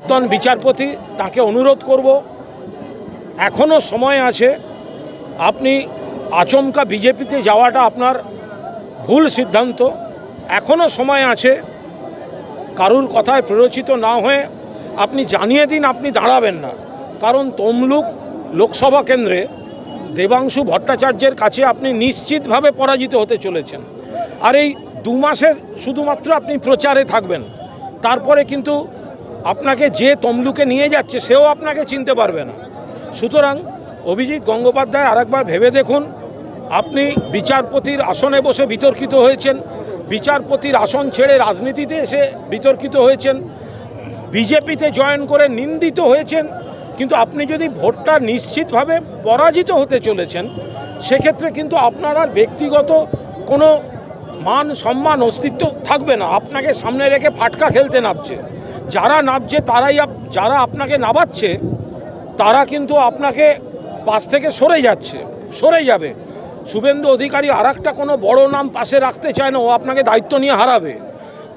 প্রাক্তন বিচারপতি, তাকে অনুরোধ করব, এখনও সময় আছে। আপনি আচমকা বিজেপিতে যাওয়াটা আপনার ভুল সিদ্ধান্ত। এখনও সময় আছে। কারুর কথায় প্ররোচিত না হয়ে আপনি জানিয়ে দিন আপনি দাঁড়াবেন না। কারণ তমলুক লোকসভা কেন্দ্রে দেবাংশু ভট্টাচার্যের কাছে আপনি নিশ্চিতভাবে পরাজিত হতে চলেছেন। আর এই 2 মাসের শুধুমাত্র আপনি প্রচারে থাকবেন, তারপরে কিন্তু আপনাকে যে তমলুকে নিয়ে যাচ্ছে সেও আপনাকে চিনতে পারবে না। সুতরাং অভিজিৎ গঙ্গোপাধ্যায় আরেকবার ভেবে দেখুন। আপনি বিচারপতির আসনে বসে বিতর্কিত হয়েছেন, বিচারপতির আসন ছেড়ে রাজনীতিতে এসে বিতর্কিত হয়েছেন, বিজেপিতে জয়েন করে নিন্দিত হয়েছেন। কিন্তু আপনি যদি ভোটটা নিশ্চিতভাবে পরাজিত হতে চলেছেন, সেক্ষেত্রে কিন্তু আপনার আর ব্যক্তিগত কোনো মান সম্মান অস্তিত্ব থাকবে না। আপনাকে সামনে রেখে ফাটকা খেলতে নামছে যারা নামছে, যারা আপনাকে নামাচ্ছে তারা কিন্তু আপনাকে পাশ থেকে সরে যাবে। শুভেন্দু অধিকারী আর একটা কোনো বড় নাম পাশে রাখতে চায় না, ও আপনাকে দায়িত্ব নিয়ে হারাবে।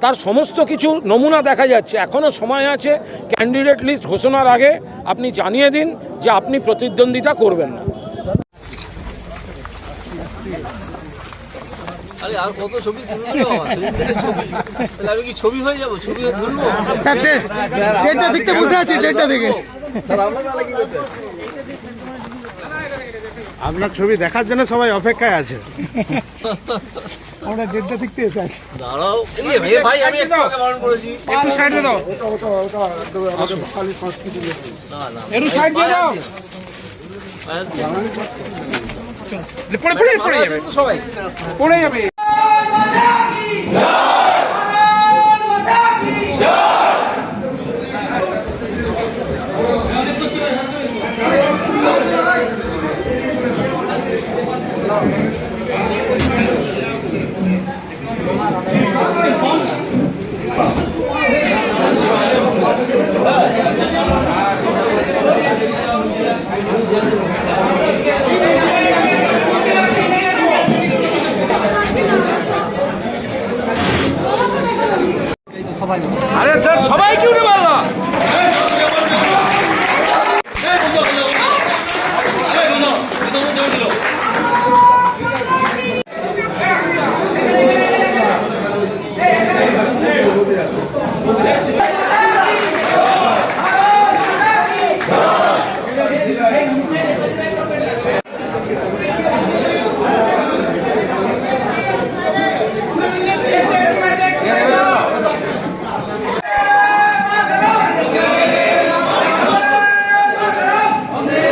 তার সমস্ত কিছু নমুনা দেখা যাচ্ছে। এখনও সময় আছে। ক্যান্ডিডেট লিস্ট ঘোষণার আগে আপনি জানিয়ে দিন যে আপনি প্রতিদ্বন্দ্বিতা করবেন না। আরে আর কত ছবি তুলবো? তাহলে আমি কি ছবি হয়ে যাবো? ছবি হয়ে তুলবো? স্যার ডেটটা দেখতে বুঝে আছি, ডেটটা দেখে আপনার ছবি দেখার জন্য সবাই অপেক্ষায় আছে। আমরা ডেটটা দেখতে এসে আছি। দাঁড়াও, এই ভাই আমি একটু আগে বারণ করেছি। একটু সাইডে দাও, একটু সাইড দিয়ে দাও। পড়ে যাবে, সবাই পড়ে যাবে।